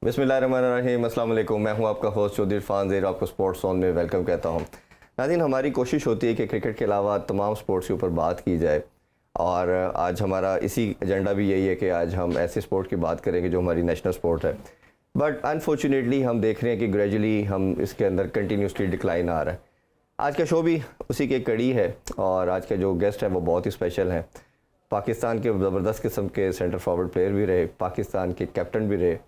बिस्मिल्लाहिर्रहमानिर्रहीम, अस्सलाम वालेकुम। मैं हूं आपका होस्ट चौधरी इरफान ज़ेर, आपको स्पोर्ट्स ऑन में वेलकम कहता हूं। नाज़रीन, हमारी कोशिश होती है कि क्रिकेट के अलावा तमाम स्पोर्ट्स के ऊपर बात की जाए, और आज हमारा इसी एजेंडा भी यही है कि आज हम ऐसे स्पोर्ट की बात करेंगे जो हमारी नेशनल स्पोर्ट है। बट अनफॉर्चुनेटली हम देख रहे हैं कि ग्रेजुअली हम इसके अंदर कंटिन्यूसली डिक्लाइन आ रहा है। आज का शो भी उसी की कड़ी है, और आज का जो गेस्ट है वो बहुत ही स्पेशल है। पाकिस्तान के ज़बरदस्त किस्म के सेंटर फॉरवर्ड प्लेयर भी रहे, पाकिस्तान के कैप्टन भी रहे,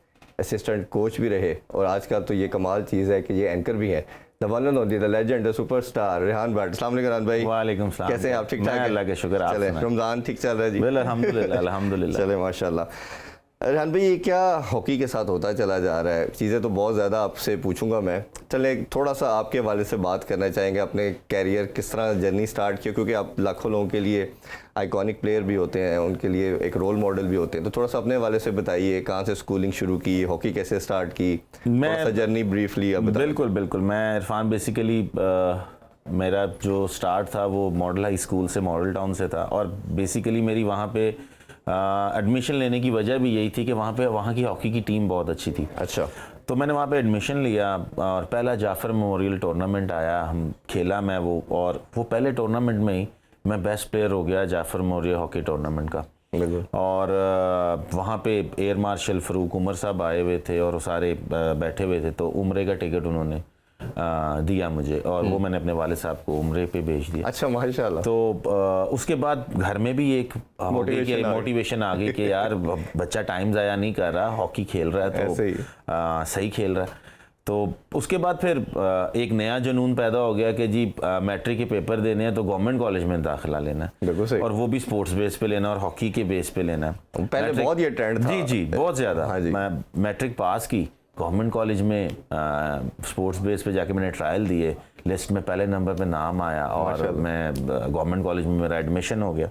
असिस्टेंट कोच भी रहे, और आज का तो ये कमाल चीज़ है कि ये एंकर भी है। The one and only, the legend, the superstar Rehan Bhatt. अस्सलाम वालेकुम रेहान भाई। वालेकुम सलाम। कैसे हैं आप? ठीक ठाक? अल्लाह का शुक्र। चले, रमज़ान ठीक चल रहा है जी? अल्हम्दुलिल्लाह अल्हम्दुलिल्लाह। चले माशाल्लाह। रेहान भाई, ये क्या हॉकी के साथ होता चला जा रहा है? चीज़ें तो बहुत ज़्यादा आपसे पूछूंगा मैं। चले थोड़ा सा आपके हवाले से बात करना चाहेंगे, अपने कैरियर किस तरह जर्नी स्टार्ट की, क्योंकि आप लाखों लोगों के लिए आइकॉनिक प्लेयर भी होते हैं, उनके लिए एक रोल मॉडल भी होते हैं। तो थोड़ा सा अपने हवाले से बताइए, कहाँ से स्कूलिंग शुरू की, हॉकी कैसे स्टार्ट की, थोड़ा सा जर्नी ब्रीफली अब बताइए। बिल्कुल बिल्कुल। मैं इरफान बेसिकली मेरा जो स्टार्ट था वो मॉडल हाई स्कूल से, मॉडल टाउन से था, और बेसिकली मेरी वहाँ पे एडमिशन लेने की वजह भी यही थी कि वहाँ की हॉकी की टीम बहुत अच्छी थी। अच्छा। तो मैंने वहाँ पे एडमिशन लिया, और पहला जाफ़र मेमोरियल टूर्नामेंट आया, हम खेला मैं वो, और वो पहले टूर्नामेंट में ही मैं बेस्ट प्लेयर हो गया जाफ़र मेमोरियल हॉकी टूर्नामेंट का। और वहाँ पे एयर मार्शल फ़रूक उमर साहब आए हुए थे, और वो सारे बैठे हुए थे, तो उम्रे का टिकट उन्होंने दिया मुझे, और वो मैंने अपने वाले साहब को उम्रे पे भेज दिया। अच्छा, माशाल्लाह। तो उसके बाद घर में भी एक मोटिवेशन आ गई कि यार बच्चा टाइम ज़ाया नहीं कर रहा, हॉकी खेल रहा है तो सही खेल रहा है। तो उसके बाद फिर एक नया जुनून पैदा हो गया कि जी मैट्रिक के पेपर देने हैं तो गवर्नमेंट कॉलेज में दाखिला लेना है, और वो भी स्पोर्ट्स बेस पे लेना, और हॉकी के बेस पे लेना है। पहले बहुत ये ट्रेंड था। जी जी, बहुत ज़्यादा। हाँ, मैं मैट्रिक पास की, गवर्नमेंट कॉलेज में स्पोर्ट्स बेस पे जाके मैंने ट्रायल दिए, लिस्ट में पहले नंबर पे नाम आया, और मैं गवर्नमेंट कॉलेज में मेरा एडमिशन हो गया।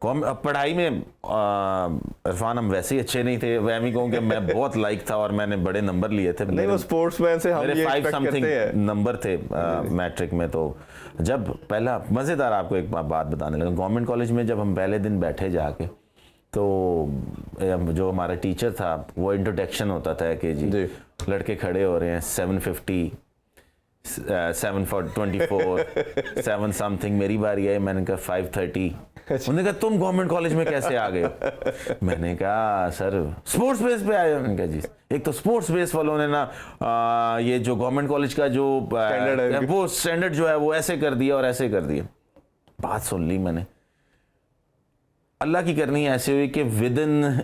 पढ़ाई में इरफान हम वैसे ही अच्छे नहीं थे, मैं भी कहूँ कि मैं बहुत लाइक था और मैंने बड़े नंबर लिए थे। नहीं, वो स्पोर्ट्समैन से हम मेरे 5 समथिंग नंबर थे मैट्रिक में। तो जब पहला मज़ेदार आपको एक बात बताने लगा, गवर्नमेंट कॉलेज में जब हम पहले दिन बैठे जाके, तो जो हमारा टीचर था वो इंट्रोडक्शन होता था कि जी लड़के खड़े हो रहे हैं, 750 724 7 समथिंग, मेरी बारी आई, मैंने कहा 530। उन्होंने कहा तुम गवर्नमेंट कॉलेज में कैसे आ गए? मैंने कहा सर स्पोर्ट्स बेस पे आए। उन्होंने कहा जी, एक तो स्पोर्ट्स बेस वालों ने ना ये जो गवर्नमेंट कॉलेज का जो वो स्टैंडर्ड जो है वो ऐसे कर दिया और ऐसे कर दिया। बात सुन ली मैंने, अल्लाह की करनी ऐसे हुई कि विदिन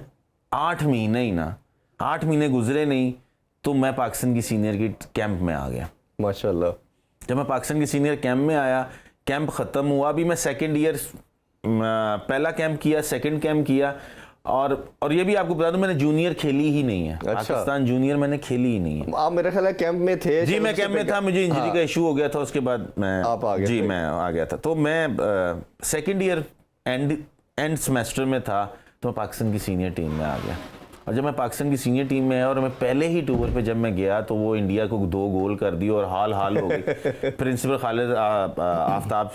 8 महीने ही ना, 8 महीने गुजरे नहीं तो मैं पाकिस्तान की सीनियर की कैंप में आ गया। माशाल्लाह। जब मैं पाकिस्तान की सीनियर कैंप में आया, कैंप ख़त्म हुआ, अभी मैं सेकेंड ईयर, पहला कैंप किया, सेकंड कैंप किया, और ये भी आपको बता दूं मैंने जूनियर खेली ही नहीं है। अच्छा। पाकिस्तान जूनियर मैंने खेली ही नहीं है। आप मेरे ख्याल है कैंप में थे? जी मैं कैंप में था, मुझे इंजरी का इशू हो गया था, उसके बाद मैं आप आ गए? जी मैं आ गया था। तो मैं सेकेंड ईयर एंड सेमेस्टर में था, तो मैं पाकिस्तान की सीनियर टीम में आ गया। और जब मैं पाकिस्तान की सीनियर टीम में आया, और मैं पहले ही टूर पे जब मैं गया, तो वो इंडिया को 2 गोल कर दिए और हाल हो गई। प्रिंसिपल खालिद आफ्ताब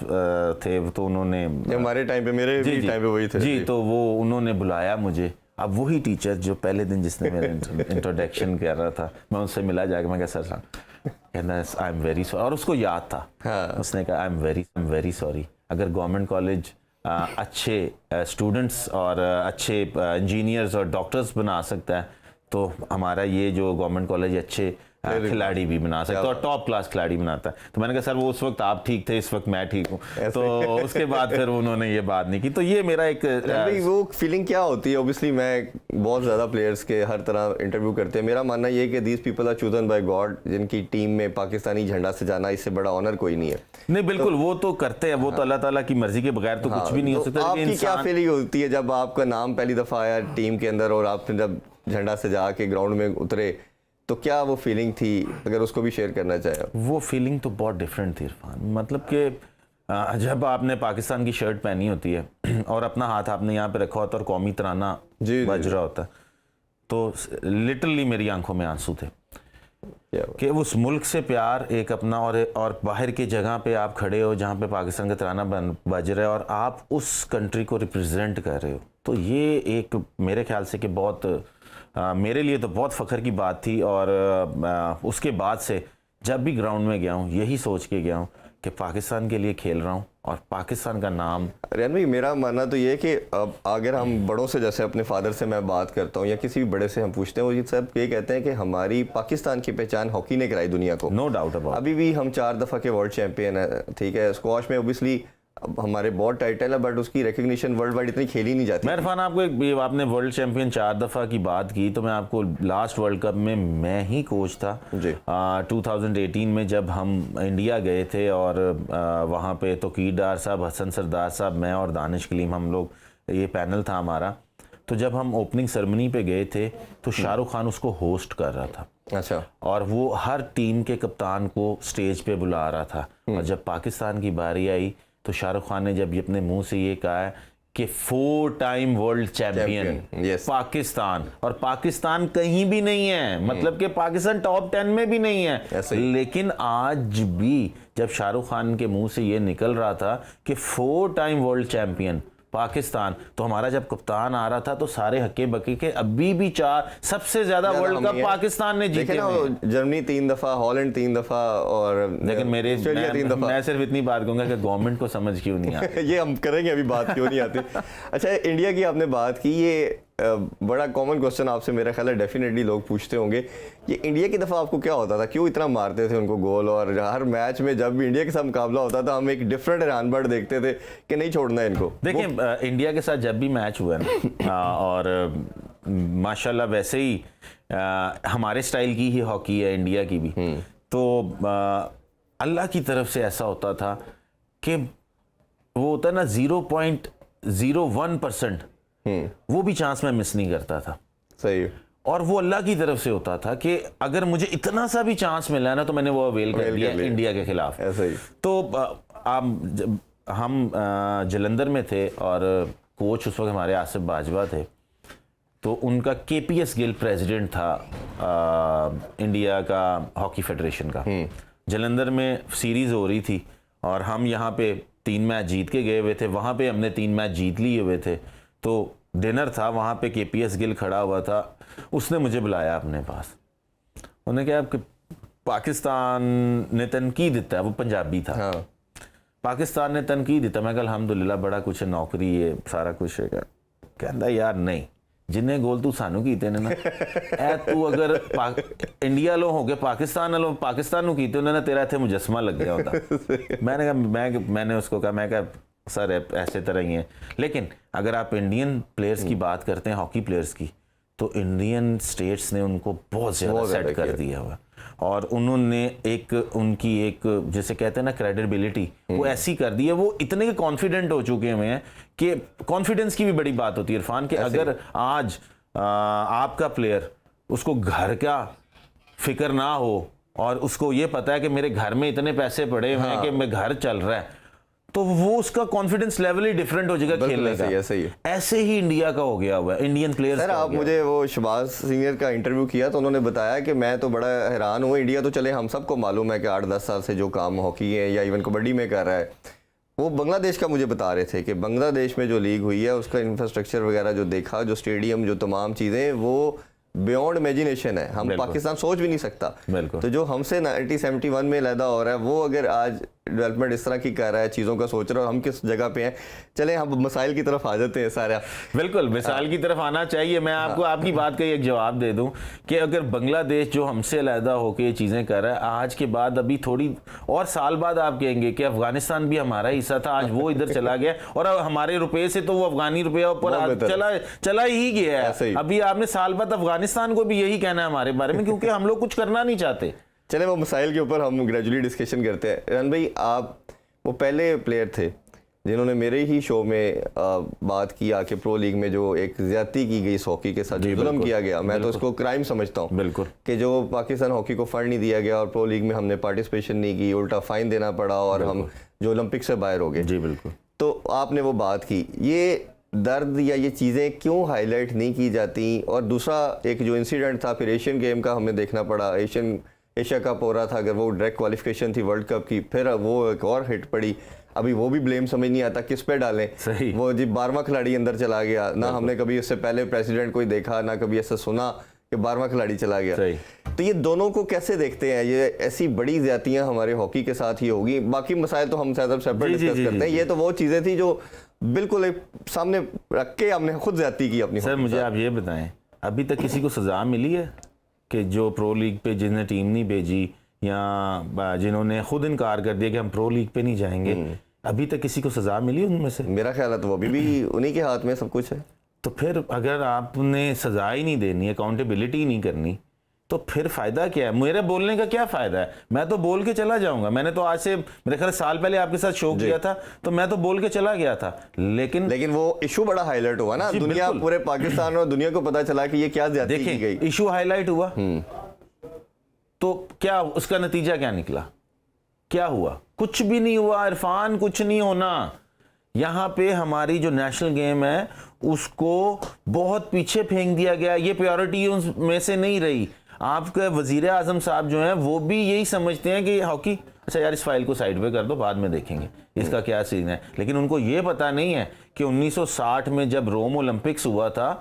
थे, तो उन्होंने हमारे टाइम पे, मेरे भी टाइम पे वही थे जी, तो वो उन्होंने बुलाया मुझे। अब वही टीचर जो पहले दिन जिसने मेरा इंट्रोडक्शन कर रहा था, मैं उनसे मिला जाके, मैं कहा सर, कहना आई एम वेरी सॉरी, और उसको याद था। हाँ। उसने कहा आई एम वेरी सॉरी, अगर गवर्नमेंट कॉलेज अच्छे स्टूडेंट्स और अच्छे इंजीनियर्स और डॉक्टर्स बना सकता है, तो हमारा ये जो गवर्नमेंट कॉलेज अच्छे खिलाड़ी भी बना सकता है और टॉप क्लास खिलाड़ी बनाता है। तो मैंने कहा सर वो उस वक्त आप ठीक थे, इस वक्त मैं ठीक हूँ। तो उसके बाद फिर उन्होंने ये बात नहीं की। तो ये मेरा एक वो फीलिंग क्या होती है? ऑब्वियसली मैं बहुत ज़्यादा प्लेयर्स के हर तरह इंटरव्यू करते हैं, मेरा मानना ये है कि these people are chosen by God, जिनकी टीम में पाकिस्तानी झंडा सजाना, इससे बड़ा ऑनर कोई नहीं है। नहीं बिल्कुल, वो तो करते हैं, वो तो अल्लाह ताला की मर्जी के बगैर तो कुछ भी नहीं हो सकता। आपकी क्या फीलिंग होती है जब आपका नाम पहली दफ़ा आया टीम के अंदर, और आपने जब झंडा सजा के ग्राउंड में उतरे, तो क्या वो फीलिंग थी, अगर उसको भी शेयर करना चाहे? वो फीलिंग तो बहुत डिफरेंट थी इरफान। मतलब कि जब आपने पाकिस्तान की शर्ट पहनी होती है और अपना हाथ आपने यहाँ पे रखा होता है और कौमी तराना बज रहा होता है, तो लिटरली मेरी आंखों में आंसू थे कि उस मुल्क से प्यार एक अपना, और बाहर की जगह पे आप खड़े हो जहाँ पे पाकिस्तान का तराना बज रहा है और आप उस कंट्री को रिप्रेजेंट कर रहे हो। तो ये एक मेरे ख्याल से कि बहुत मेरे लिए तो बहुत फ़ख्र की बात थी। और उसके बाद से जब भी ग्राउंड में गया हूँ यही सोच के गया हूँ कि पाकिस्तान के लिए खेल रहा हूँ और पाकिस्तान का नाम। रियान भाई, मेरा मानना तो ये है कि अब अगर हम बड़ों से, जैसे अपने फादर से मैं बात करता हूँ या किसी भी बड़े से हम पूछते हैं, वो ये सब ये कहते हैं कि हमारी पाकिस्तान की पहचान हॉकी ने कराई दुनिया को। No doubt about. अभी भी हम 4 दफ़ा के वर्ल्ड चैंपियन है, ठीक है। स्क्वॉश में ओबियसली हमारे बहुत टाइटल है, बट उसकी रिकग्निशन वर्ल्ड वाइड इतनी खेली नहीं जाती। मैं इरफान, आपको आपने वर्ल्ड चैंपियन 4 दफ़ा की बात की, तो मैं आपको लास्ट वर्ल्ड कप में मैं ही कोच था जी। 2018 में जब हम इंडिया गए थे और वहाँ पे तौकीर डार साहब, हसन सरदार साहब, मैं और दानिश कलीम, हम लोग, ये पैनल था हमारा। तो जब हम ओपनिंग सेरेमनी पे गए थे तो शाहरुख खान उसको होस्ट कर रहा था। अच्छा। और वो हर टीम के कप्तान को स्टेज पे बुला रहा था। और जब पाकिस्तान की बारी आई तो शाहरुख खान ने जब ये अपने मुंह से ये कहा है कि 4 टाइम वर्ल्ड चैंपियन पाकिस्तान, और पाकिस्तान कहीं भी नहीं है, मतलब कि पाकिस्तान टॉप 10 में भी नहीं है। लेकिन आज भी जब शाहरुख खान के मुंह से ये निकल रहा था कि 4 टाइम वर्ल्ड चैंपियन पाकिस्तान, तो हमारा जब कप्तान आ रहा था तो सारे हक्के बक्के के अभी भी 4 सबसे ज्यादा वर्ल्ड कप पाकिस्तान ने जीते हैं। जर्मनी 3 दफा, हॉलैंड 3 दफा, और लेकिन मैं सिर्फ इतनी बात कहूंगा कि गवर्नमेंट को समझ क्यों नहीं आती। ये हम करेंगे, अभी बात क्यों नहीं आती। अच्छा, इंडिया की आपने बात की, ये बड़ा कॉमन क्वेश्चन आपसे मेरा ख्याल है डेफिनेटली लोग पूछते होंगे, ये इंडिया की दफ़ा आपको क्या होता था, क्यों इतना मारते थे उनको गोल, और हर मैच में जब भी इंडिया के साथ मुकाबला होता था हम एक डिफरेंट रनबर्ड देखते थे कि नहीं छोड़ना है इनको। देखिए, इंडिया के साथ जब भी मैच हुआ ना और माशाल्लाह वैसे ही हमारे स्टाइल की ही हॉकी है इंडिया की भी, तो अल्लाह की तरफ से ऐसा होता था कि वो होता ना 0.01% वो भी चांस मैं मिस नहीं करता था। सही। और वो अल्लाह की तरफ से होता था कि अगर मुझे इतना सा भी चांस मिला ना तो मैंने वो अवेल कर लिया इंडिया के खिलाफ। तो हम जलंधर में थे और कोच उस वक्त हमारे आसिफ बाजवा थे, तो उनका केपीएस गिल प्रेसिडेंट था इंडिया का हॉकी फेडरेशन का। जलंधर में सीरीज हो रही थी और हम यहाँ पे 3 मैच जीत के गए हुए थे, वहाँ पे हमने 3 मैच जीत लिए हुए थे। तो डिनर था, वहाँ पे केपीएस गिल खड़ा हुआ था, उसने मुझे बुलाया अपने पास। उन्होंने कहा कि पाकिस्तान ने तनकीद दिता है, वो पंजाबी था। हाँ। पाकिस्तान ने तनकीद दिता। मैं कहा अल्हम्दुलिल्लाह, बड़ा कुछ है, नौकरी है, सारा कुछ है। कहता यार नहीं, जिन्हें गोल तू सानू कीते ने ना ऐ तू अगर इंडिया लो हो गए पाकिस्तान नु कीते उन्होंने तेरा इत्थे मुजस्मा लग गया होता। मैंने उसको कहा, मैं कहा सर ऐसे तरह ही है। लेकिन अगर आप इंडियन प्लेयर्स की बात करते हैं, हॉकी प्लेयर्स की, तो इंडियन स्टेट्स ने उनको बहुत ज़्यादा सेट कर दिया हुआ, और उन्होंने उनकी एक जैसे कहते हैं ना क्रेडिबिलिटी, वो ऐसी कर दी है, वो इतने कॉन्फिडेंट हो चुके हुए हैं कि कॉन्फिडेंस की भी बड़ी बात होती है इरफान, कि अगर आज आपका प्लेयर, उसको घर का फिक्र ना हो और उसको ये पता है कि मेरे घर में इतने पैसे पड़े हुए हैं कि मैं घर चल रहा है, तो वो उसका कॉन्फिडेंस लेवल ही डिफरेंट हो जाएगा खेलने का। ऐसे ही इंडिया का हो गया हुआ है, इंडियन प्लेयर्स। सर, आप मुझे वो शहबाज सीनियर का इंटरव्यू किया तो उन्होंने बताया कि मैं तो बड़ा हैरान हूँ, इंडिया तो चले हम सबको मालूम है कि 8-10 साल से जो काम हॉकी है या इवन कबड्डी में कर रहा है, वो बांग्लादेश का मुझे बता रहे थे कि बांग्लादेश में जो लीग हुई है उसका इंफ्रास्ट्रक्चर वगैरह जो देखा, जो स्टेडियम, जो तमाम चीज़ें, वो बियॉन्ड इमेजिनेशन है, हम पाकिस्तान सोच भी नहीं सकता। तो जो हमसे 1971 में पैदा हो रहा है, वो अगर आज डेवलपमेंट इस तरह की कर रहा है, चीज़ों का सोच रहा है, हम किस जगह पे हैं। चले हम मसाइल की तरफ आ जाते हैं सारा। बिल्कुल, मिसाइल की तरफ आना चाहिए। मैं आपको आपकी बात का एक जवाब दे दूं कि अगर बांग्लादेश जो हमसे अलहदा होकर ये चीज़ें कर रहा है, आज के बाद अभी थोड़ी और साल बाद आप कहेंगे कि अफगानिस्तान भी हमारा हिस्सा था, आज वो इधर चला गया और हमारे रुपये से तो वो अफगानी रुपया ऊपर चला ही गया है। अभी आपने साल बाद अफगानिस्तान को भी यही कहना है हमारे बारे में, क्योंकि हम लोग कुछ करना नहीं चाहते। चले वो मसाइल के ऊपर हम ग्रेजुअली डिस्कशन करते हैं। रन भाई, आप वो पहले प्लेयर थे जिन्होंने मेरे ही शो में बात की आके प्रो लीग में जो एक ज्यादती की गई हॉकी के साथ, जुल्म किया गया, मैं तो उसको क्राइम समझता हूँ। बिल्कुल, कि जो पाकिस्तान हॉकी को फंड नहीं दिया गया और प्रो लीग में हमने पार्टिसिपेशन नहीं की, उल्टा फाइन देना पड़ा और हम जो ओलंपिक से बाहर हो गए। जी बिल्कुल। तो आपने वो बात की, ये दर्द या ये चीज़ें क्यों हाईलाइट नहीं की जाती? और दूसरा एक जो इंसिडेंट था फिर एशियन गेम का हमें देखना पड़ा, एशियन एशिया कप हो रहा था, अगर वो डायरेक्ट क्वालिफिकेशन थी वर्ल्ड कप की, फिर वो एक और हिट पड़ी, अभी वो भी ब्लेम समझ नहीं आता किस पे डालें। सही। वो जी 12वां खिलाड़ी अंदर चला गया ना, हमने कभी इससे पहले प्रेसिडेंट कोई देखा ना कभी ऐसा सुना कि 12वां खिलाड़ी चला गया। सही। तो ये दोनों को कैसे देखते हैं? ये ऐसी बड़ी ज्यादतियां हमारे हॉकी के साथ ही होगी, बाकी मसाइल तो हम शायद सेपरेट डिस्कस करते हैं। ये तो वो चीजें थी जो बिल्कुल एक सामने रख के हमने खुद ज्यादती की अपनी। सर मुझे आप ये बताएं, अभी तक किसी को सजा मिली है कि जो प्रो लीग पे जिन्हें टीम नहीं भेजी या जिन्होंने खुद इनकार कर दिया कि हम प्रो लीग पे नहीं जाएंगे, अभी तक किसी को सजा मिली उनमें से? मेरा ख्याल है तो वो भी उन्हीं के हाथ में सब कुछ है। तो फिर अगर आपने सजा ही नहीं देनी, अकाउंटेबिलिटी नहीं करनी, तो फिर फायदा क्या है? मेरे बोलने का क्या फायदा है? मैं तो बोल के चला जाऊंगा। मैंने तो आज से मेरे ख्याल साल पहले आपके साथ शो किया था, तो मैं तो बोल के चला गया था, लेकिन वो इशू बड़ा हाईलाइट हुआ ना, दुनिया पूरे पाकिस्तान और दुनिया को पता चला कि ये क्या ज्यादती की गई। इशू हाईलाइट हुआ तो क्या उसका नतीजा क्या निकला? क्या हुआ? कुछ भी नहीं हुआ इरफान, कुछ नहीं होना। यहाँ पे हमारी जो नेशनल गेम है उसको बहुत पीछे फेंक दिया गया। ये प्रायोरिटी में से नहीं रही। आपके वजीर आजम साहब जो हैं वो भी यही समझते हैं कि हॉकी, अच्छा यार इस फाइल को साइड पे कर दो, बाद में देखेंगे इसका क्या सीन है। लेकिन उनको ये पता नहीं है कि 1960 में जब रोम ओलंपिक्स हुआ था,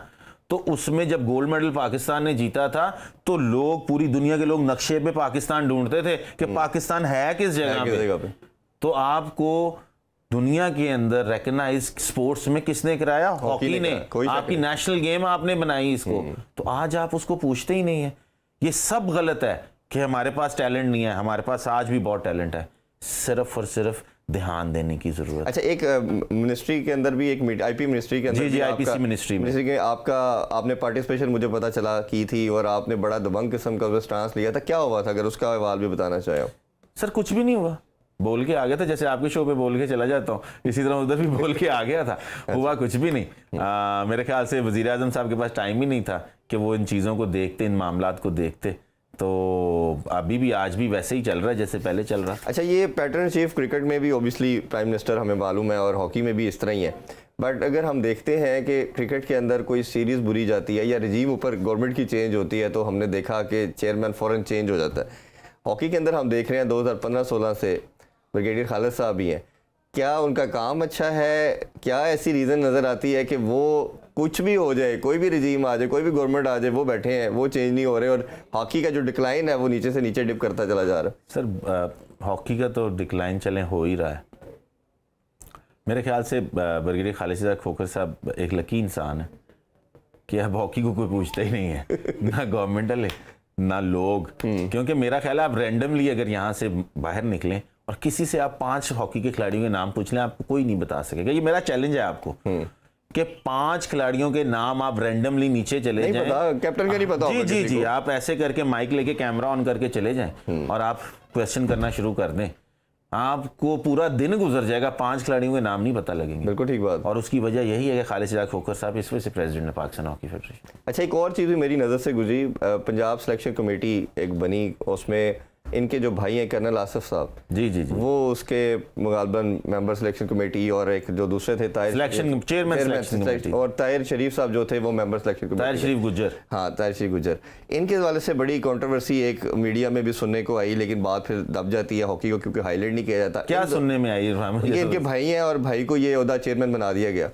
तो उसमें जब गोल्ड मेडल पाकिस्तान ने जीता था, तो लोग, पूरी दुनिया के लोग नक्शे पे पाकिस्तान ढूंढते थे कि पाकिस्तान है किस जगह पे। तो आपको दुनिया के अंदर रिकॉग्नाइज स्पोर्ट्स में किसने कराया? हॉकी ने। आपकी नेशनल गेम आपने बनाई इसको, तो आज आप उसको पूछते ही नहीं है। ये सब गलत है कि हमारे पास टैलेंट नहीं है। हमारे पास आज भी बहुत टैलेंट है, सिर्फ और सिर्फ ध्यान देने की जरूरत। अच्छा, एक मिनिस्ट्री के अंदर भी, एक आईपी मिनिस्ट्री के अंदर, जी आईपीसी मिनिस्ट्री में आपका आपने पार्टिसिपेशन मुझे पता चला की थी, और आपने बड़ा दबंग किस्म का स्टांस लिया था। क्या हुआ था, अगर उसका अहवाल भी बताना चाहे? सर कुछ भी नहीं हुआ, बोल के आ गया था, जैसे आपके शो पे बोल के चला जाता हूँ, इसी तरह उधर भी बोल के आ गया था। हुआ कुछ भी नहीं। मेरे ख्याल से वजीर आजम साहब के पास टाइम ही नहीं था कि वो इन चीज़ों को देखते, इन मामलात को देखते। तो अभी भी आज भी वैसे ही चल रहा है जैसे पहले चल रहा। अच्छा, ये पैटर्न चीफ क्रिकेट में भी ऑब्वियसली प्राइम मिनिस्टर हमें मालूम है, और हॉकी में भी इस तरह ही है। बट अगर हम देखते हैं कि क्रिकेट के अंदर कोई सीरीज़ बुरी जाती है या रिजीम ऊपर गवर्नमेंट की चेंज होती है, तो हमने देखा कि चेयरमैन फ़ौरन चेंज हो जाता है। हॉकी के अंदर हम देख रहे हैं 2015-16 से ब्रिगेडियर खालिद साहब भी हैं। क्या उनका काम अच्छा है? क्या ऐसी रीज़न नज़र आती है कि वो कुछ भी हो जाए, कोई भी रिजीम आ जाए, कोई भी गवर्नमेंट आ जाए, वो बैठे हैं, वो चेंज नहीं हो रहे, और हॉकी का जो डिक्लाइन है वो नीचे से नीचे डिप करता चला जा रहा है? सर हॉकी का तो डिक्लाइन चले हो ही रहा है। मेरे ख्याल से ब्रिगेडियर खालिद खोखर साहब एक लकी इंसान है कि अब हॉकी को कोई पूछता ही नहीं है, ना गवर्नमेंटल है ना लोग। क्योंकि मेरा ख्याल है आप रैंडमली अगर यहाँ से बाहर निकलें और किसी से आप 5 हॉकी के खिलाड़ियों के नाम पूछ लें, आपको कोई नहीं बता सकेगा। ये मेरा चैलेंज है आपको कि 5 खिलाड़ियों के नाम आप रैंडमली नीचे चले जाएं। कैप्टन का नहीं पता होगा जी जी जी, आप ऐसे करके माइक लेके कैमरा ऑन करके चले जाएं और आप क्वेश्चन करना शुरू कर दें, आपको पूरा दिन गुजर जाएगा, 5 खिलाड़ियों के नाम नहीं पता लगेंगे। बिल्कुल ठीक बात। और उसकी वजह यही है कि खालिद खोखर साहब इस वजह से प्रेसिडेंट है पाकिस्तान हॉकी फेडरेशन। अच्छा, एक और चीज़ भी मेरी नज़र से गुजरी, पंजाब सिलेक्शन कमेटी एक बनी, उसमें इनके जो भाई हैं कर्नल आसिफ साहब, जी जी जी, वो उसके मुगालबन मेंबर सिलेक्शन कमेटी, और एक जो दूसरे the selection chairman selection committee, और ताहिर शरीफ साहब जो थे वो मेंबर सिलेक्शन कमेटी, ताहिर शरीफ गुज्जर। हाँ, ताहिर शरीफ गुज्जर। इनके हवाले से बड़ी कंट्रोवर्सी एक मीडिया में भी सुनने को आई, लेकिन बात फिर दब जाती है हॉकी को, क्योंकि हाईलाइट नहीं किया जाता। क्या सुनने में आई? इनके भाई हैं और भाई को ये ओहदा चेयरमैन बना दिया गया।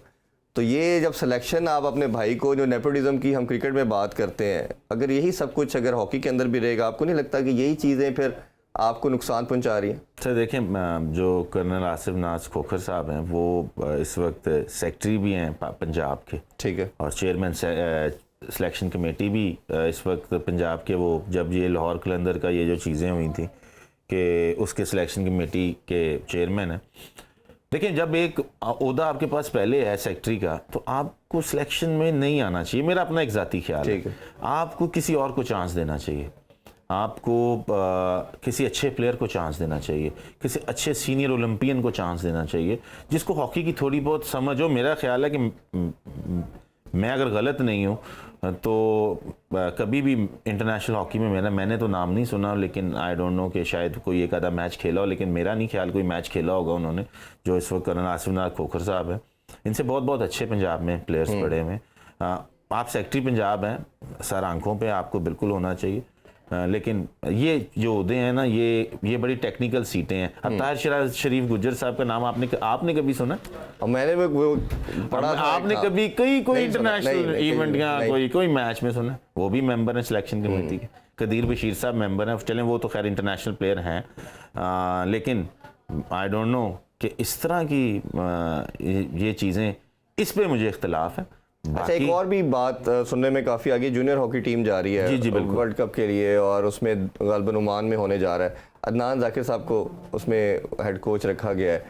तो ये जब सिलेक्शन, आप अपने भाई को, जो नेपोटिज्म की हम क्रिकेट में बात करते हैं, अगर यही सब कुछ अगर हॉकी के अंदर भी रहेगा, आपको नहीं लगता कि यही चीज़ें फिर आपको नुकसान पहुंचा रही है? सर देखें, जो कर्नल आसिफ नाज खोखर साहब हैं वो इस वक्त सेक्रेटरी भी हैं पंजाब के, ठीक है, और चेयरमैन सिलेक्शन कमेटी भी इस वक्त पंजाब के। वो जब ये लाहौर कलंदर का ये जो चीज़ें हुई थी कि उसके सिलेक्शन कमेटी के चेयरमैन हैं। देखिए, जब एक ओहदा आपके पास पहले है सेक्रेटरी का, तो आपको सिलेक्शन में नहीं आना चाहिए। मेरा अपना एक ज़ाती ख्याल है, आपको किसी और को चांस देना चाहिए। आपको किसी अच्छे प्लेयर को चांस देना चाहिए, किसी अच्छे सीनियर ओलंपियन को चांस देना चाहिए, जिसको हॉकी की थोड़ी बहुत समझ हो। मेरा ख्याल है कि मैं अगर गलत नहीं हूँ तो कभी भी इंटरनेशनल हॉकी में मैंने तो नाम नहीं सुना, लेकिन आई डोंट नो कि शायद कोई एक आधा मैच खेला हो, लेकिन मेरा नहीं ख्याल कोई मैच खेला होगा उन्होंने, जो इस वक्त कर्नल आसिफ नाज खोखर साहब हैं। इनसे बहुत बहुत अच्छे पंजाब में प्लेयर्स पड़े हुए। आप सेक्रेटरी पंजाब हैं, सर आंखों पे आपको बिल्कुल होना चाहिए। लेकिन ये जो उहदे हैं ना, ये बड़ी टेक्निकल सीटें हैं। अब ताहिर शरीफ गुज्जर साहब का नाम आपने कभी सुना? और मैंने वो पढ़ा था, आपने कभी कोई इंटरनेशनल इवेंट या कोई मैच में सुना? वो भी मेंबर हैं सिलेक्शन कमेटी के। कदीर बशीर साहब मेंबर हैं, चलें वो तो खैर इंटरनेशनल प्लेयर हैं, लेकिन आई डोंट नो कि इस तरह की ये चीज़ें, इस पे मुझे इख्तिलाफ है। अच्छा, एक और भी बात सुनने में काफ़ी आगे, जूनियर हॉकी टीम जा रही है जी वर्ल्ड कप के लिए, और उसमें गालिबन ओमान में होने जा रहा है। अदनान जाकिर साहब को उसमें हेड कोच रखा गया है,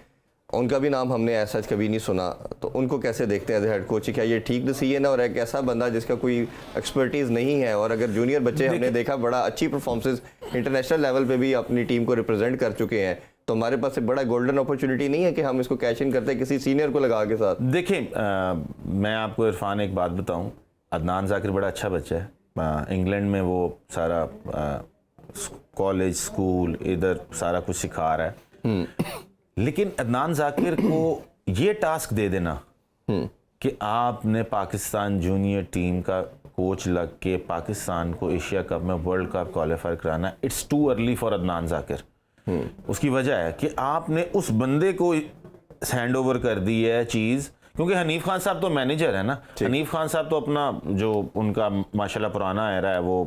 उनका भी नाम हमने ऐसा कभी नहीं सुना, तो उनको कैसे देखते हैं एज हेड कोच? क्या ये ठीक डिसीजन है? और एक ऐसा बंदा जिसका कोई एक्सपर्टीज़ नहीं है, और अगर जूनियर बच्चे हमने देखा बड़ा अच्छी परफॉर्मेंस इंटरनेशनल लेवल पे भी अपनी टीम को रिप्रेजेंट कर चुके हैं, तो हमारे पास एक बड़ा गोल्डन अपॉर्चुनिटी नहीं है कि हम इसको कैश इन करते हैं किसी सीनियर को लगा के साथ? देखिए, मैं आपको इरफान एक बात बताऊं, अदनान जाकिर बड़ा अच्छा बच्चा है। इंग्लैंड में वो सारा कॉलेज स्कूल इधर सारा कुछ सिखा रहा है, लेकिन अदनान जाकिर को ये टास्क दे देना कि आपने पाकिस्तान जूनियर टीम का कोच लग के पाकिस्तान को एशिया कप में वर्ल्ड कप क्वालिफाई कराना, it's too early for Adnan Zakir. उसकी वजह है कि आपने उस बंदे को हैंड ओवर कर दी है चीज़, क्योंकि हनीफ खान साहब तो मैनेजर है ना। हनीफ खान साहब तो अपना जो उनका माशाल्लाह पुराना एरा है वो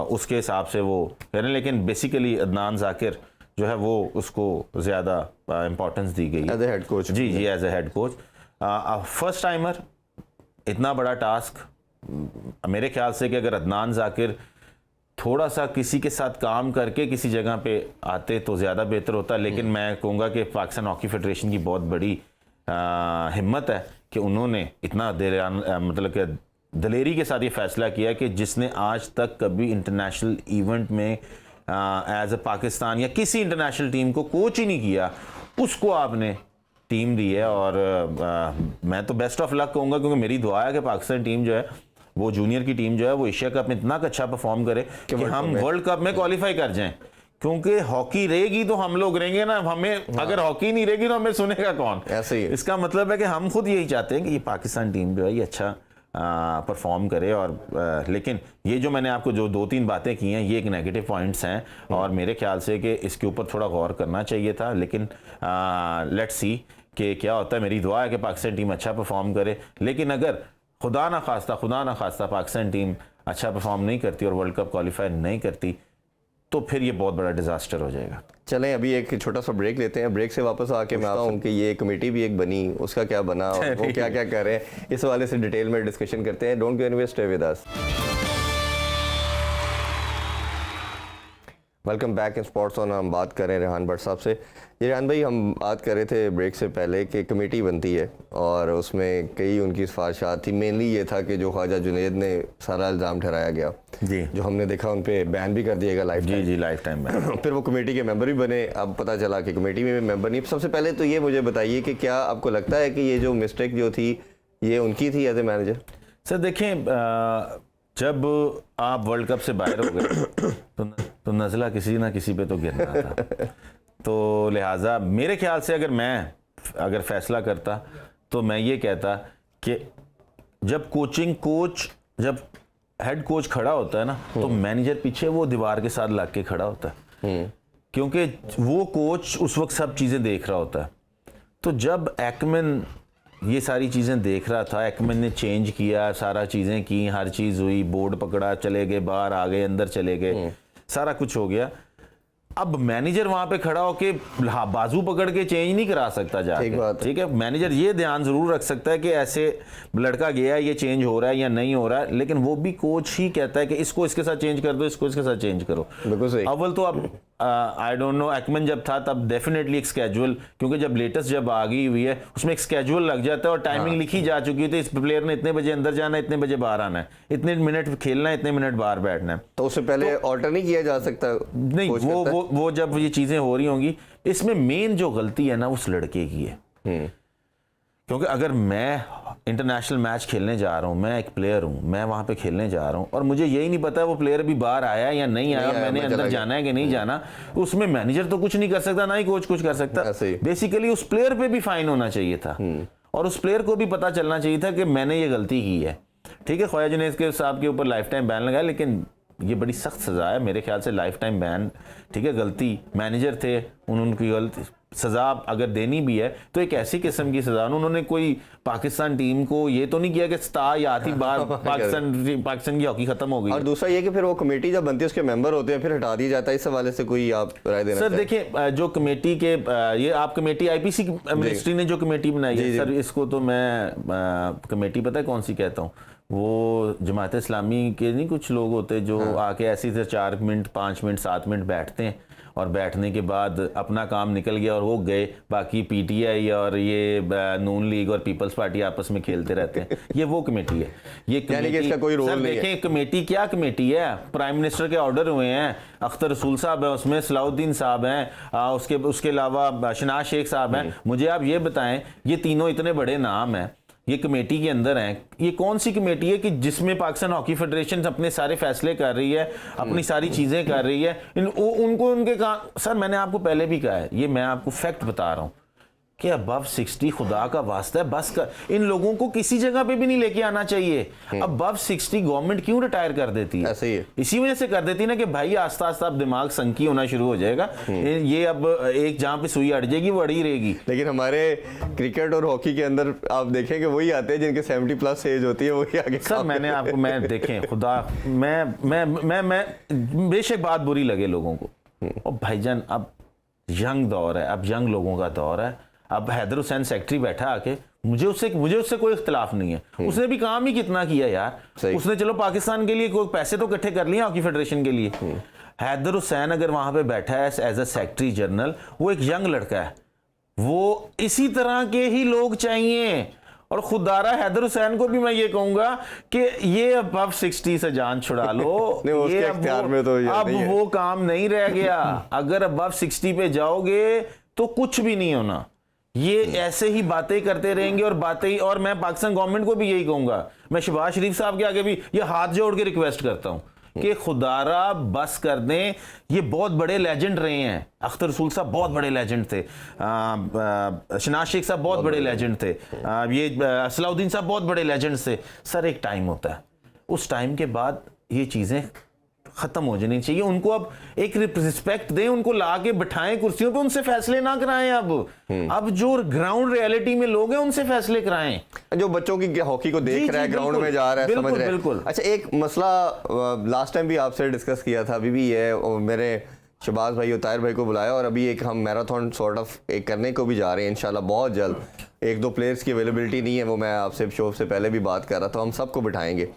उसके हिसाब से वो कह रहे हैं, लेकिन बेसिकली अदनान जाकिर जो है वो उसको ज़्यादा इंपॉर्टेंस दी गई एज ए हेड कोच। जी as a head coach, first timer, इतना बड़ा टास्क। मेरे ख्याल से कि अगर अदनान जाकिर थोड़ा सा किसी के साथ काम करके किसी जगह पे आते तो ज़्यादा बेहतर होता, लेकिन मैं कहूँगा कि पाकिस्तान हॉकी फेडरेशन की बहुत बड़ी हिम्मत है कि उन्होंने इतना मतलब कि दलेरी के साथ ये फैसला किया कि जिसने आज तक कभी इंटरनेशनल इवेंट में एज ए पाकिस्तान या किसी इंटरनेशनल टीम को कोच ही नहीं किया, उसको आपने टीम दी है। और मैं तो बेस्ट ऑफ लक कहूँगा, क्योंकि मेरी दुआ है कि पाकिस्तान टीम जो है वो जूनियर की टीम जो है वो एशिया कप में इतना अच्छा परफॉर्म करे कि हम वर्ल्ड कप में क्वालिफाई कर जाएं, क्योंकि हॉकी रहेगी तो हम लोग रहेंगे ना। हमें अगर हॉकी नहीं रहेगी तो हमें सुनेगा कौन? ऐसे ही इसका मतलब है कि हम खुद यही चाहते हैं कि ये पाकिस्तान टीम जो है ये अच्छा परफॉर्म करे। और लेकिन ये जो मैंने आपको जो 2-3 बातें की हैं, ये एक नेगेटिव पॉइंट्स हैं, और मेरे ख्याल से कि इसके ऊपर थोड़ा गौर करना चाहिए था। लेकिन लेट्स सी कि क्या होता है। मेरी दुआ है कि पाकिस्तान टीम अच्छा परफॉर्म करे, लेकिन अगर खुदा ना खास्ता पाकिस्तान टीम अच्छा परफॉर्म नहीं करती और वर्ल्ड कप क्वालिफाई नहीं करती, तो फिर ये बहुत बड़ा डिजास्टर हो जाएगा। चलें अभी एक छोटा सा ब्रेक लेते हैं। ब्रेक से वापस आके मैं आता हूँ कि ये कमेटी भी एक बनी, उसका क्या बना और वो क्या क्या कर रहे हैं, इस वाले से डिटेल में डिस्कशन करते हैं। Don't go anywhere, stay with us. Welcome back in sports on. हम बात कर रहे हैं रेहान भट्ट साहब से। ये रेहान भाई, हम बात कर रहे थे ब्रेक से पहले कि कमेटी बनती है और उसमें कई उनकी सिफारिशात थी। मेनली ये था कि जो ख्वाजा जुनैद ने सारा इल्ज़ाम ठहराया गया जी, जो हमने देखा उन पे बैन भी कर दिया गया लाइफ जी लाइफ टाइम बैन। फिर वो कमेटी के मेंबर भी बने, अब पता चला कि कमेटी में मेंबर नहीं। सबसे पहले तो ये मुझे बताइए कि क्या आपको लगता है कि ये जो मिस्टेक जो थी ये उनकी थी एज ए मैनेजर? सर देखें, जब आप वर्ल्ड कप से बाहर हो गए तो नज़ला किसी ना किसी पे तो गिरना था। तो लिहाजा मेरे ख्याल से अगर फैसला करता तो मैं ये कहता कि जब हेड कोच खड़ा होता है ना, तो मैनेजर पीछे वो दीवार के साथ लग के खड़ा होता है, क्योंकि वो कोच उस वक्त सब चीज़ें देख रहा होता है। तो जब एक्मैन ये सारी चीज़ें देख रहा था, एक्मैन ने चेंज किया, सारा चीज़ें की, हर चीज़ हुई, बोर्ड पकड़ा, चले गए बाहर, आ गए अंदर, चले गए, सारा कुछ हो गया। अब मैनेजर वहां पे खड़ा होके बाजू पकड़ के चेंज नहीं करा सकता जाके, ठीक है। मैनेजर ये ध्यान जरूर रख सकता है कि ऐसे लड़का गया है, ये चेंज हो रहा है या नहीं हो रहा है, लेकिन वो भी कोच ही कहता है कि इसको इसके साथ चेंज कर दो, इसको इसके साथ चेंज करो। बिल्कुल सही। अव्वल तो अब आई डोंट नो, एक्मैन जब था तब डेफिनेटली एक स्केड्यूल, क्योंकि जब लेटेस्ट जब आ गई हुई है उसमें एक स्केड्यूल लग जाता है और टाइमिंग लिखी जा चुकी थी। इस प्लेयर ने इतने बजे अंदर जाना है, इतने बजे बाहर आना है, इतने मिनट खेलना है, इतने मिनट बाहर बैठना है। तो उससे पहले ऑल्टर नहीं किया जा सकता? नहीं, वो जब ये चीजें हो रही होंगी, इसमें मेन जो गलती है ना उस लड़के की है। क्योंकि अगर मैं इंटरनेशनल मैच खेलने जा रहा हूँ, मैं एक प्लेयर हूँ, मैं वहां पे खेलने जा रहा हूँ और मुझे यही नहीं पता है वो प्लेयर अभी बाहर आया या नहीं आया, मैंने अंदर जाना है कि नहीं जाना, उसमें मैनेजर तो कुछ नहीं कर सकता, ना ही कोच कुछ कर सकता। बेसिकली उस प्लेयर पे भी फाइन होना चाहिए था और उस प्लेयर को भी पता चलना चाहिए था कि मैंने ये गलती की है। ठीक है, ख्वाजा जुनैद के साहब के ऊपर लाइफ टाइम बैन लगाया, लेकिन ये बड़ी सख्त सज़ा है मेरे ख्याल से, लाइफ टाइम बैन। ठीक है, गलती मैनेजर थे, उनकी गलती, सज़ा अगर देनी भी है तो एक ऐसी किस्म की सज़ा। उन्होंने कोई पाकिस्तान टीम को ये तो नहीं किया कि सता या आती बार पाकिस्तान की हॉकी खत्म हो गई। और दूसरा ये कि फिर वो कमेटी जब बनती है उसके मेंबर होते हैं फिर हटा दिया जाता है, इस हवाले से कोई आप राय देना? सर देखिए, जो कमेटी के ये आप कमेटी आईपीसी मिनिस्ट्री ने जो कमेटी बनाई है सर, इसको तो मैं कमेटी पता है कौन सी कहता हूँ, वो जमात इस्लामी के नहीं कुछ लोग होते जो आके ऐसी से 4 मिनट 5 मिनट 7 मिनट बैठते हैं और बैठने के बाद अपना काम निकल गया और वो गए, बाकी पीटीआई और ये नून लीग और पीपल्स पार्टी आपस में खेलते रहते हैं। ये वो कमेटी है। ये यानी कि इसका कोई रोल नहीं है। देखें कमेटी क्या कमेटी है, प्राइम मिनिस्टर के ऑर्डर हुए हैं, अख्तर रसूल साहब है उसमें, सलाउद्दीन साहब हैं, उसके अलावा शनाज शेख साहब हैं। मुझे आप ये बताएं, ये तीनों इतने बड़े नाम हैं, ये कमेटी के अंदर हैं, ये कौन सी कमेटी है कि जिसमें पाकिस्तान हॉकी फेडरेशन अपने सारे फैसले कर रही है, अपनी सारी चीज़ें कर रही है, उनको उनके काम। सर मैंने आपको पहले भी कहा है, ये मैं आपको फैक्ट बता रहा हूँ कि अबव 60 खुदा का वास्ता है बस कर, इन लोगों को किसी जगह पे भी नहीं लेके आना चाहिए। अबव 60 गवर्नमेंट क्यों रिटायर कर देती है? ऐसे ही है। इसी वजह से कर देती है ना कि भाई आस्ता आस्ता अब दिमाग संकी होना शुरू हो जाएगा, ये अब एक जहां पे सुई अड़ जाएगी वो अड़ी रहेगी। लेकिन हमारे क्रिकेट और हॉकी के अंदर आप देखेंगे वही आते हैं जिनके 70+ एज होती है, वही आगे। सर मैंने आपको, मैं देखें खुदा, मैं बेशक बात बुरी लगे लोगों को, और भाईजान अब यंग दौर है, अब यंग लोगों का दौर है। अब हैदर हुसैन सेक्रेटरी बैठा आके, मुझे उससे कोई इख्तिलाफ नहीं है, उसने भी काम ही कितना किया यार। उसने चलो पाकिस्तान के लिए कोई पैसे तो इकट्ठे कर लिए हॉकी फेडरेशन के लिए। हैदर हुसैन अगर वहां पे बैठा है एज अ सेक्रेटरी जनरल, वो एक यंग लड़का है, वो इसी तरह के ही लोग चाहिए। और खुदारा हैदर हुसैन को भी मैं ये कहूंगा कि ये अब 60 से जान छुड़ा लो। ये अब वो काम नहीं रह गया। अगर अब 60 पे जाओगे तो कुछ भी नहीं होना, ये ऐसे ही बातें करते रहेंगे और बातें ही। और मैं पाकिस्तान गवर्नमेंट को भी यही कहूंगा, मैं शहबाज शरीफ साहब के आगे भी ये हाथ जोड़ के रिक्वेस्ट करता हूं कि खुदारा बस कर दें। ये बहुत बड़े लेजेंड रहे हैं, अख्तर रसूल साहब बहुत बड़े लेजेंड थे, शनाज शेख साहब बहुत बड़े लेजेंड थे, ये सलाउद्दीन साहब बहुत बड़े लेजेंड थे। सर एक टाइम होता है, उस टाइम के बाद ये चीजें खत्म हो जानी चाहिए। उनको अब एक रिस्पेक्ट दें, उनको ला के बिठाएं कुर्सियों पे, उनसे फैसले ना कराएं। अब जो ग्राउंड रियलिटी में लोग हैं उनसे फैसले कराएं, जो बच्चों की हॉकी को देख रहा है, ग्राउंड में जा रहा है, समझ रहे हैं। अच्छा, एक मसला लास्ट टाइम भी आपसे डिस्कस किया था, अभी भी है, और मेरे शहबाज भाई और ताहिर भाई को बुलाया, और अभी एक हम मैराथन सॉर्ट ऑफ एक करने को भी जा रहे हैं इंशाल्लाह बहुत जल्द। 1-2 प्लेयर्स की अवेलेबिलिटी नहीं है, वो मैं आपसे शो से पहले भी बात कर रहा था, हम सबको बिठाएंगे।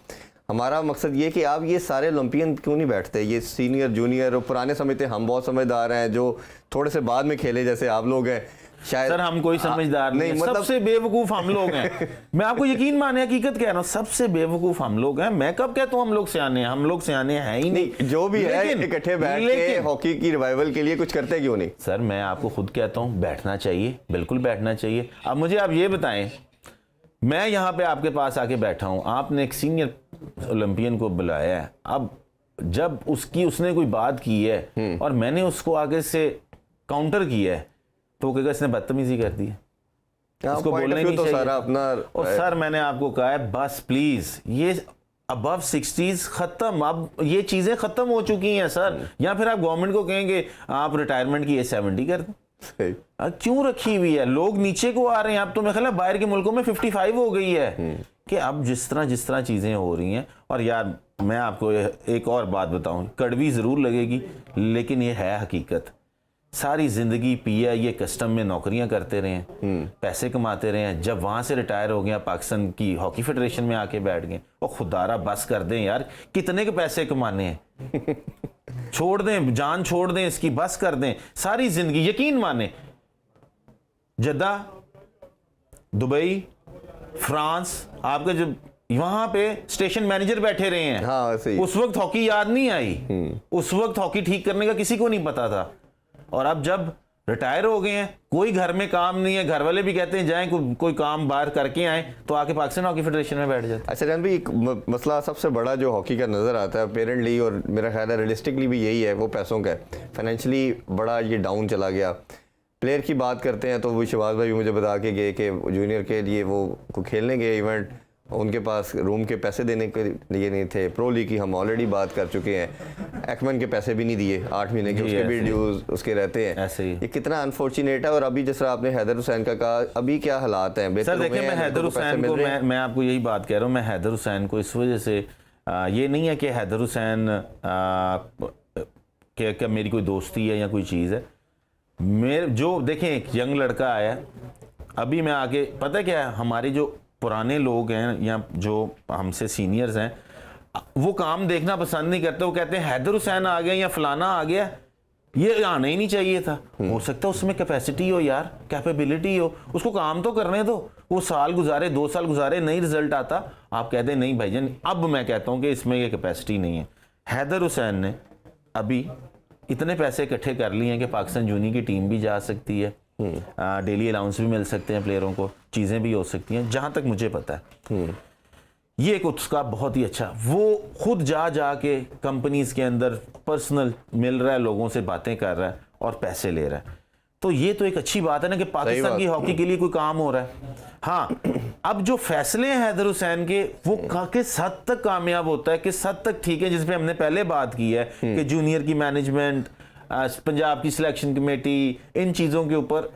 हमारा मकसद ये कि आप ये सारे ओलंपियन क्यों नहीं बैठते, ये सीनियर जूनियर और पुराने समय थे, हम बहुत समझदार हैं जो थोड़े से बाद में खेले, जैसे आप लोग हैं शायद। सर हम कोई समझदार नहीं, मतलब सबसे बेवकूफ हम लोग हैं। मैं आपको यकीन माने हकीकत कह रहा हूं, सबसे बेवकूफ हम लोग हैं। मैं कब कहता हूं हम लोग सियाने हैं? हम लोग सियाने हैं ही नहीं। जो भी है इकट्ठे बैठ के हॉकी की रिवाइवल के लिए कुछ करते क्यों नहीं? सर मैं आपको खुद कहता हूं बैठना चाहिए, बिल्कुल बैठना चाहिए। अब मुझे आप ये बताएं, मैं यहाँ पे आपके पास आके बैठा हूं, आपने एक सीनियर ओलंपियन को बुलाया है, अब जब उसने कोई बात की है और मैंने उसको आगे से काउंटर किया है, तो वो कहेगा इसने बदतमीजी कर दी है, इसको बोलने नहीं चाहिए। सारा अपना। और सर मैंने आपको कहा है बस प्लीज, ये अबव 60s खत्म, अब ये चीजें खत्म हो चुकी हैं सर। या फिर आप गवर्नमेंट को कहेंगे आप रिटायरमेंट की एज 70 कर दें, क्यों रखी हुई है? लोग नीचे को आ रहे हैं। अब तो मेरे ख्याल है बाहर के मुल्कों में 55 हो गई है कि अब जिस तरह चीजें हो रही हैं। और यार मैं आपको एक और बात बताऊं, कड़वी जरूर लगेगी लेकिन ये है हकीकत। सारी जिंदगी पिया ये कस्टम में नौकरियां करते रहे हैं, पैसे कमाते रहे हैं, जब वहां से रिटायर हो गया पाकिस्तान की हॉकी फेडरेशन में आके बैठ गए। और खुदारा बस कर दें यार, कितने के पैसे कमाने हैं? छोड़ दें, जान छोड़ दें इसकी, बस कर दें। सारी जिंदगी यकीन माने, जद्दा, दुबई, फ्रांस, आपके जब वहां पे स्टेशन मैनेजर बैठे रहे हैं, हाँ, उस वक्त हॉकी याद नहीं आई, उस वक्त हॉकी ठीक करने का किसी को नहीं पता था। और अब जब रिटायर हो गए हैं, कोई घर में काम नहीं है, घर वाले भी कहते हैं जाएं कोई काम बाहर करके आए, तो आके पाकिस्तान हॉकी फेडरेशन में बैठ जाते। अच्छा रन भाई, एक मसला सबसे बड़ा जो हॉकी का नज़र आता है पेरेंटली, और मेरा ख्याल है रियलिस्टिकली भी यही है, वो पैसों का है। फाइनेंशियली बड़ा ये डाउन चला गया। प्लेयर की बात करते हैं तो वो शहबाज भाई मुझे बता के गए कि जूनियर के लिए वो खेलने गए इवेंट, उनके पास रूम के पैसे देने के लिए नहीं थे। प्रो लीग की हम ऑलरेडी बात कर चुके हैं, एक्मन के पैसे भी नहीं दिए 8 महीने के, उसके भी ड्यूज उसके रहते हैं। ऐसे ही ये कितना अनफॉर्चुनेट है। और अभी जिस तरह आपने हैदर हुसैन का कहा, अभी क्या हालात हैं? सर देखिए, मैं हैदर हुसैन को मैं आपको यही बात कह रहा हूँ, मैं हैदर हुसैन को इस वजह से ये नहीं है कि हैदर हुसैन क्या मेरी कोई दोस्ती है या कोई चीज़ है। मेरे जो देखें, एक यंग लड़का आया अभी, मैं आगे पता है क्या है, हमारे जो पुराने लोग हैं या जो हमसे सीनियर्स हैं वो काम देखना पसंद नहीं करते। वो कहते हैं हैदर हुसैन आ गया या फलाना आ गया, ये आना ही नहीं चाहिए था। हो सकता है उसमें कैपेसिटी हो यार, कैपेबिलिटी हो, उसको काम तो करने दो। वो साल गुजारे, 2 साल गुजारे, नहीं रिजल्ट आता, आप कहते हैं नहीं भाईजान। अब मैं कहता हूं कि इसमें ये कैपेसिटी नहीं है। हैदर हुसैन ने अभी इतने पैसे इकट्ठे कर लिए हैं कि पाकिस्तान जूनियर की टीम भी जा सकती है, डेली अलाउंस भी मिल सकते हैं प्लेयरों को, चीज़ें भी हो सकती हैं जहां तक मुझे पता है। ये एक उसका बहुत ही अच्छा, वो खुद जा के कंपनीज के अंदर पर्सनल मिल रहा है, लोगों से बातें कर रहा है और पैसे ले रहा है। तो ये तो एक अच्छी बात है ना कि पाकिस्तान की हॉकी के लिए कोई काम हो रहा है। हाँ, अब जो फैसले हैं हैदर हुसैन के, वो किस हद तक कामयाब होता है, किस हद तक ठीक है, जिस पे हमने पहले बात की है कि जूनियर की मैनेजमेंट, पंजाब की सिलेक्शन कमेटी, इन चीज़ों के ऊपर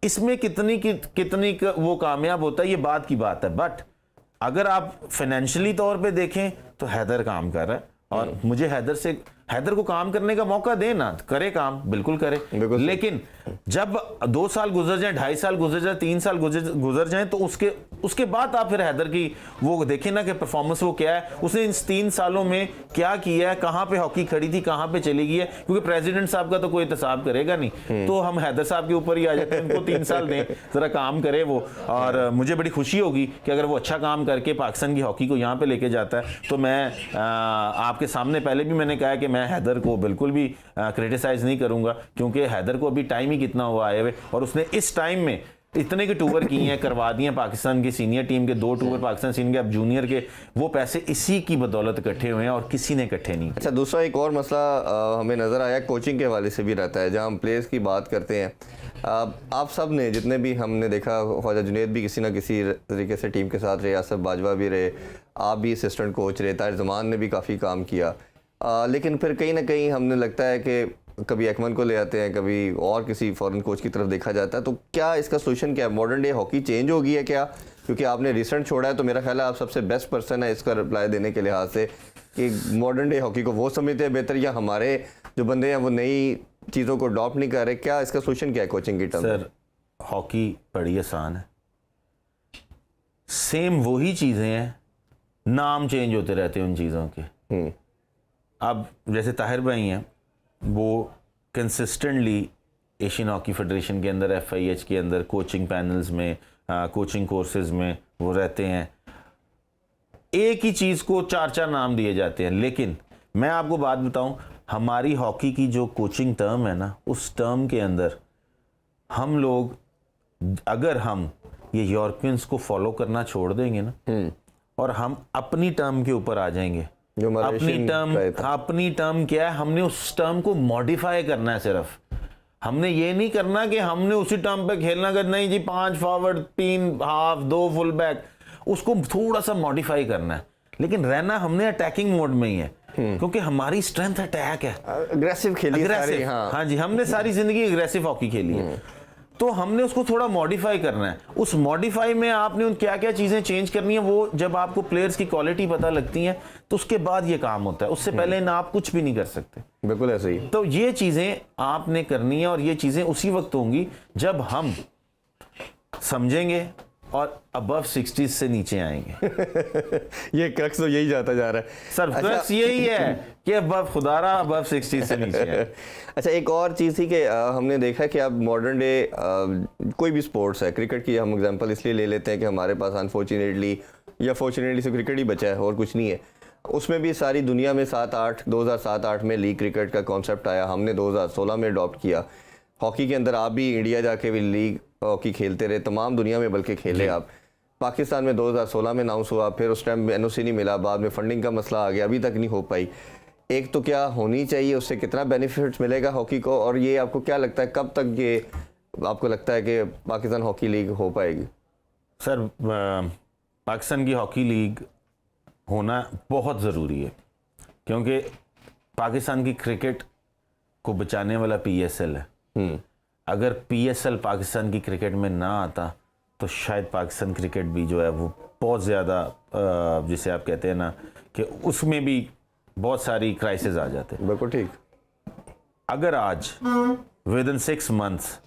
इसमें कितनी वो कामयाब होता है, ये बात की बात है। बट अगर आप फाइनेंशियली तौर पे देखें तो हैदर काम कर रहा है और मुझे हैदर को काम करने का मौका दे ना, करे काम, बिल्कुल करे। लेकिन जब 2 साल गुजर जाए, 2.5 साल गुजर जाए, 3 साल गुजर जाए, तो उसके बाद आप फिर हैदर की वो देखें ना कि परफॉर्मेंस वो क्या है, उसने इन 3 सालों में क्या किया है, कहाँ पे हॉकी खड़ी थी, कहाँ पे चली गई है। क्योंकि प्रेसिडेंट साहब का तो कोई एहतसाब करेगा नहीं, तो हम हैदर साहब के ऊपर ही आ जाते हैं, उनको 3 साल दें, जरा काम करे वो। और मुझे बड़ी खुशी होगी कि अगर वो अच्छा काम करके पाकिस्तान की हॉकी को यहाँ पे लेके जाता है। तो मैं आपके सामने पहले भी मैंने कहा है कि मैं हैदर को बिल्कुल भी क्रिटिसाइज नहीं करूंगा, क्योंकि हैदर को अभी टाइम ही कितना हुआ आए हुए, और उसने इस टाइम में इतने के टूर किए हैं, करवा दिए पाकिस्तान की सीनियर टीम के 2 टूर, पाकिस्तान सीनियर के, अब जूनियर के। वो पैसे इसी की बदौलत इकट्ठे हुए हैं और किसी ने इकट्ठे नहीं। अच्छा, दूसरा एक और मसला हमें नज़र आया कोचिंग के हवाले से भी रहता है, जहाँ हम प्लेयर्स की बात करते हैं। आप सब ने, जितने भी हमने देखा, ख्वाजा जुनैद भी किसी ना किसी तरीके से टीम के साथ रहे, आसफ बाजवा भी रहे, आप भी असिस्टेंट कोच रहे, ताहिर जमान ने भी काफ़ी काम किया। लेकिन फिर कहीं ना कहीं हमने लगता है कि कभी एक्मन को ले आते हैं, कभी और किसी फॉरेन कोच की तरफ देखा जाता है। तो क्या इसका सोल्यूशन क्या है? मॉडर्न डे हॉकी चेंज हो गई है क्या? क्योंकि आपने रिसेंट छोड़ा है, तो मेरा ख्याल है आप सबसे बेस्ट पर्सन है इसका रिप्लाई देने के लिहाज से, कि मॉडर्न डे हॉकी को वो समझते हैं बेहतर, या हमारे जो बंदे हैं वो नई चीज़ों को अडॉप्ट नहीं कर रहे। क्या इसका सोल्यूशन क्या है कोचिंग की टर्म? सर, हॉकी बड़ी आसान है, सेम वही चीज़ें हैं, नाम चेंज होते रहते हैं उन चीज़ों के। अब जैसे ताहिर भाई हैं, वो कंसिस्टेंटली एशियन हॉकी फेडरेशन के अंदर, FIH के अंदर कोचिंग पैनल्स में, कोचिंग कोर्सेज में वो रहते हैं। एक ही चीज़ को 4-4 नाम दिए जाते हैं। लेकिन मैं आपको बात बताऊं, हमारी हॉकी की जो कोचिंग टर्म है ना, उस टर्म के अंदर हम लोग, अगर हम ये यूरोपियंस को फॉलो करना छोड़ देंगे ना, और हम अपनी टर्म के ऊपर आ जाएंगे, अपनी टर्म क्या है, हमने उस टर्म को मॉडिफाई करना है। सिर्फ हमने ये नहीं करना कि हमने उसी टर्म पे खेलना कर, नहीं जी 5 फॉरवर्ड, 3 हाफ, 2 फुल बैक, उसको थोड़ा सा मॉडिफाई करना है। लेकिन रहना हमने अटैकिंग मोड में ही है, क्योंकि हमारी स्ट्रेंथ अटैक है, अग्रेसिव खेली सारी। हाँ जी, हमने सारी जिंदगी अग्रेसिव हॉकी खेली है। तो हमने उसको थोड़ा मॉडिफाई करना है। उस मॉडिफाई में आपने उन क्या क्या चीज़ें चेंज करनी है, वो जब आपको प्लेयर्स की क्वालिटी पता लगती है तो उसके बाद ये काम होता है। उससे पहले ना आप कुछ भी नहीं कर सकते। बिल्कुल ऐसे ही। तो ये चीज़ें आपने करनी है, और ये चीज़ें उसी वक्त होंगी जब हम समझेंगे और अबव 60 से नीचे आएंगे। ये क्रक्स तो यही जाता जा रहा है सर। क्रक्स यही है कि अबव 60 से नीचे है। अच्छा, एक और चीज़ थी कि हमने देखा कि अब मॉडर्न डे कोई भी स्पोर्ट्स है, क्रिकेट की हम एग्जांपल इसलिए ले लेते हैं कि हमारे पास अनफॉर्चुनेटली या फॉर्चुनेटली से क्रिकेट ही बचा है और कुछ नहीं है। उसमें भी सारी दुनिया में 2007-8 में लीग क्रिकेट का कॉन्सेप्ट आया, हमने 2016 में अडॉप्ट किया। हॉकी के अंदर आप भी इंडिया जाके भी लीग हॉकी खेलते रहे, तमाम दुनिया में बल्कि खेले आप। पाकिस्तान में 2016 में अनाउंस हुआ, फिर उस टाइम NOC नहीं मिला, बाद में फंडिंग का मसला आ गया, अभी तक नहीं हो पाई। एक तो क्या होनी चाहिए, उससे कितना बेनिफिट्स मिलेगा हॉकी को, और ये आपको क्या लगता है कब तक ये आपको लगता है कि पाकिस्तान हॉकी लीग हो पाएगी? सर, पाकिस्तान की हॉकी लीग होना बहुत ज़रूरी है, क्योंकि पाकिस्तान की क्रिकेट को बचाने वाला PSL है। अगर PSL पाकिस्तान की क्रिकेट में ना आता तो शायद पाकिस्तान क्रिकेट भी जो है वो बहुत ज़्यादा, जिसे आप कहते हैं ना कि उसमें भी बहुत सारी क्राइसिस आ जाते हैं। बिल्कुल ठीक। अगर आज विद इन 6 मंथ्स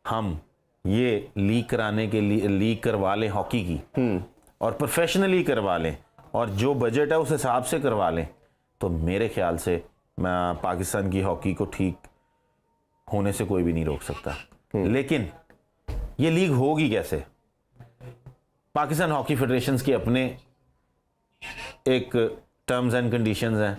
हम ये लीग कराने के लिए लीग करवा लें हॉकी की, और प्रोफेशनली करवा लें, और जो बजट है उस हिसाब से करवा लें, तो मेरे ख्याल से पाकिस्तान की हॉकी को ठीक होने से कोई भी नहीं रोक सकता। लेकिन ये लीग होगी कैसे? पाकिस्तान हॉकी फेडरेशन के अपने एक टर्म्स एंड कंडीशंस हैं,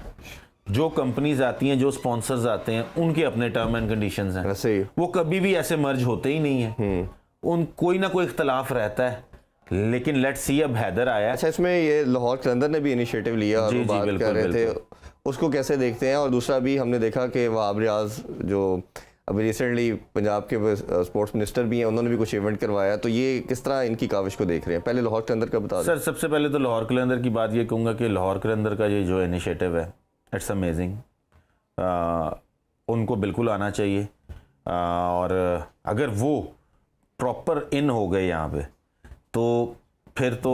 जो कंपनीज आती हैं, जो स्पॉन्सर्स आते हैं, उनके अपने टर्म एंड कंडीशंस हैं। ऐसे ही वो कभी भी ऐसे मर्ज होते ही नहीं है, उन कोई ना कोई इख्तलाफ रहता है। लेकिन लेट्स सी, अब हैदर आया। अच्छा, इसमें ये लाहौर कलंदर ने भी इनिशिएटिव लिया और जी, वो जी, बात बिल्कुल, कर रहे थे, बिल्कुल। उसको कैसे देखते हैं? और दूसरा भी हमने देखा कि वहाब रियाज जो अभी रिसेंटली पंजाब के स्पोर्ट्स मिनिस्टर भी हैं, उन्होंने भी कुछ इवेंट करवाया, तो ये किस तरह इनकी काविश को देख रहे हैं? पहले लाहौर कलंदर का बता दें। सर, सबसे पहले तो लाहौर कलंदर की बात ये कहूँगा कि लाहौर कलंदर का ये जो इनिशिएटिव है, इट्स अमेजिंग। उनको बिल्कुल आना चाहिए, और अगर वो प्रॉपर इन हो गए यहाँ पे, तो फिर तो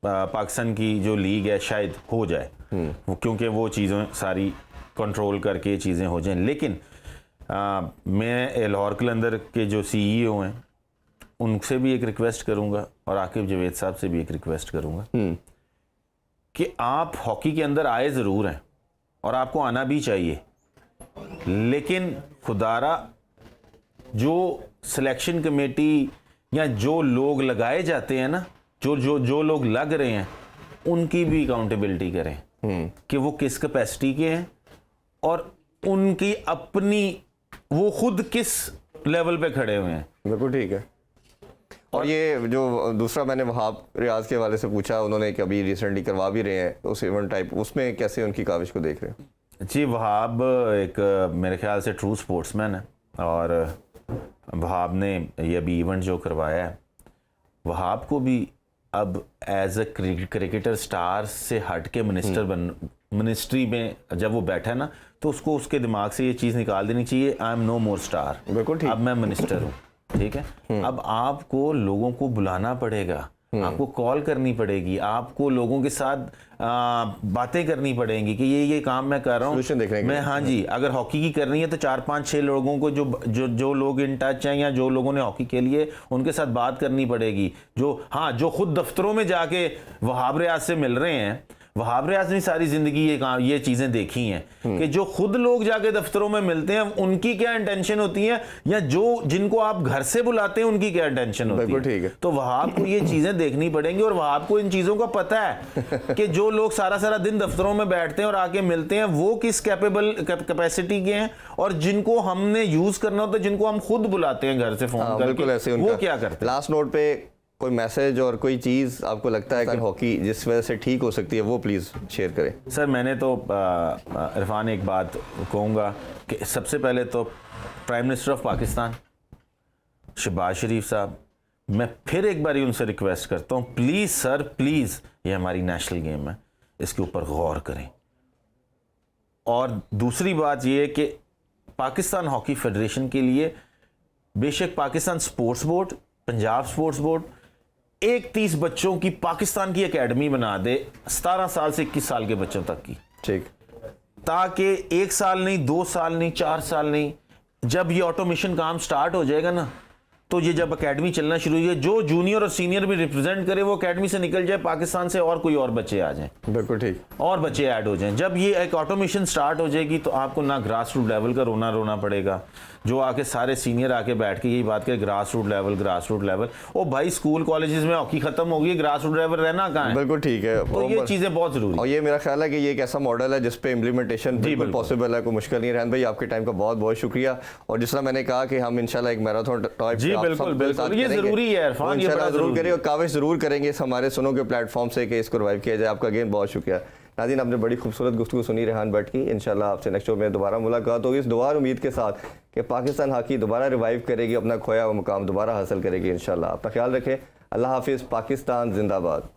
पाकिस्तान की जो लीग है शायद हो जाए, क्योंकि वो चीज़ें सारी कंट्रोल करके चीज़ें हो जाएं। लेकिन मैं लाहौर कलंदर के जो CEO हैं उनसे भी एक रिक्वेस्ट करूंगा, और आकिब जवेद साहब से भी एक रिक्वेस्ट करूंगा कि आप हॉकी के अंदर आए ज़रूर हैं, और आपको आना भी चाहिए, लेकिन खुदारा जो सिलेक्शन कमेटी या जो लोग लगाए जाते हैं ना, जो लोग लग रहे हैं, उनकी भी अकाउंटेबिलिटी करें कि वो किस कैपेसिटी के हैं, और उनकी अपनी वो खुद किस लेवल पे खड़े हुए हैं। बिल्कुल ठीक है। और ये जो दूसरा मैंने वहाब रियाज के वाले से पूछा, उन्होंने कि अभी रिसेंटली करवा भी रहे हैं उस इवेंट टाइप, उसमें कैसे उनकी काविश को देख रहे हैं? जी, वहाब एक मेरे ख्याल से ट्रू स्पोर्ट्समैन है, और वहाब ने ये अभी इवेंट जो करवाया है, वहाब को भी अब एज अ क्रिकेटर स्टार से हट के मिनिस्ट्री में जब वो बैठा है ना, तो उसको उसके दिमाग से ये चीज़ निकाल देनी चाहिए, I am no more star, बिल्कुल ठीक। अब मैं मिनिस्टर हूँ, ठीक है। अब आपको लोगों को बुलाना पड़ेगा, आपको कॉल करनी पड़ेगी, आपको लोगों के साथ बातें करनी पड़ेंगी कि ये काम मैं कर रहा Solution देखने हूँ के मैं। हाँ जी, अगर हॉकी की करनी है तो 4-5-6 लोगों को जो लोग इन टच हैं, या जो लोगों ने हॉकी के लिए, उनके साथ बात करनी पड़ेगी, जो खुद दफ्तरों में जाके वहाब रियाज से मिल रहे हैं। वहाब रियाज ने सारी जिंदगी ये चीजें देखी हैं कि जो खुद लोग जाके दफ्तरों में मिलते हैं, उनकी क्या इंटेंशन होती है, या जिनको आप घर से बुलाते हैं उनकी क्या इंटेंशन होती है। ठीक है। तो वहाब को ये चीजें देखनी पड़ेंगी, और वहाब को इन चीजों का पता है कि जो लोग सारा दिन दफ्तरों में बैठते हैं और आके मिलते हैं, वो किस कैपेसिटी के हैं, और जिनको हमने यूज करना होता है, जिनको हम खुद बुलाते हैं घर से फोन करके, वो क्या करते हैं। लास्ट नोट पे कोई मैसेज और कोई चीज़ आपको लगता है कि हॉकी जिस वजह से ठीक हो सकती है, वो प्लीज़ शेयर करें। सर, मैंने तो इरफान एक बात कहूँगा कि सबसे पहले तो prime minister of Pakistan Shahbaz Sharif साहब, मैं फिर एक बार उनसे रिक्वेस्ट करता हूँ, प्लीज़ सर, प्लीज़, ये हमारी नेशनल गेम है, इसके ऊपर गौर करें। और दूसरी बात ये है कि पाकिस्तान हॉकी फेडरेशन के लिए बेशक Pakistan sports board, Punjab sports board 30 बच्चों की पाकिस्तान की एकेडमी बना दे, 17 साल से 21 साल के बच्चों तक की, ठीक, ताकि 1 साल नहीं, 2 साल नहीं, 4 साल नहीं, जब ये ऑटोमेशन काम स्टार्ट हो जाएगा ना, तो ये जब एकेडमी चलना शुरू हुई है, जो जूनियर और सीनियर भी रिप्रेजेंट करे, वो एकेडमी से निकल जाए पाकिस्तान से, और कोई और बच्चे आ जाएं, बिल्कुल ठीक, और बच्चे ऐड हो जाएं। जब ये एक ऑटोमेशन स्टार्ट हो जाएगी, तो आपको ना ग्रास रूट लेवल का रोना पड़ेगा, जो आके सारे सीनियर आके बैठ के यही बात करें, ग्रास रूट लेवल। ओ भाई, स्कूल कॉलेजेस में हॉकी खत्म होगी, ग्रास रूट लेवल रहना कहाँ है? बिल्कुल ठीक है। तो ये चीजें बहुत जरूरी है, और ये मेरा ख्याल है कि ये एक ऐसा मॉडल है जिस पे इम्प्लीमेंटेशन बिल्कुल पॉसिबल है, कोई मुश्किल नहीं। रहन भाई, आपके टाइम का बहुत बहुत शुक्रिया। और जिस तरह मैंने कहा कि हम इंशाल्लाह एक मैराथन टाइप, जी बिल्कुल, ये जरूरी है इरफान, ये बड़ा जरूर करेंगे, और काविश जरूर करेंगे इस हमारे सुनो के प्लेटफॉर्म से कि इसको रिवाइव किया जाए। आपका अगेन बहुत शुक्रिया। नाज़रीन, आपने बड़ी खूबसूरत गुफ्तगू सुनी रेहान भट्ट की। इंशाल्लाह आपसे नेक्स्ट शो में दोबारा मुलाकात होगी, इस दुआ और उम्मीद के साथ कि पाकिस्तान हॉकी दोबारा रिवाइव करेगी, अपना खोया हुआ मुकाम दोबारा हासिल करेगी इंशाल्लाह। अपना ख्याल रखें। अल्लाह हाफिज़। पाकिस्तान जिंदाबाद।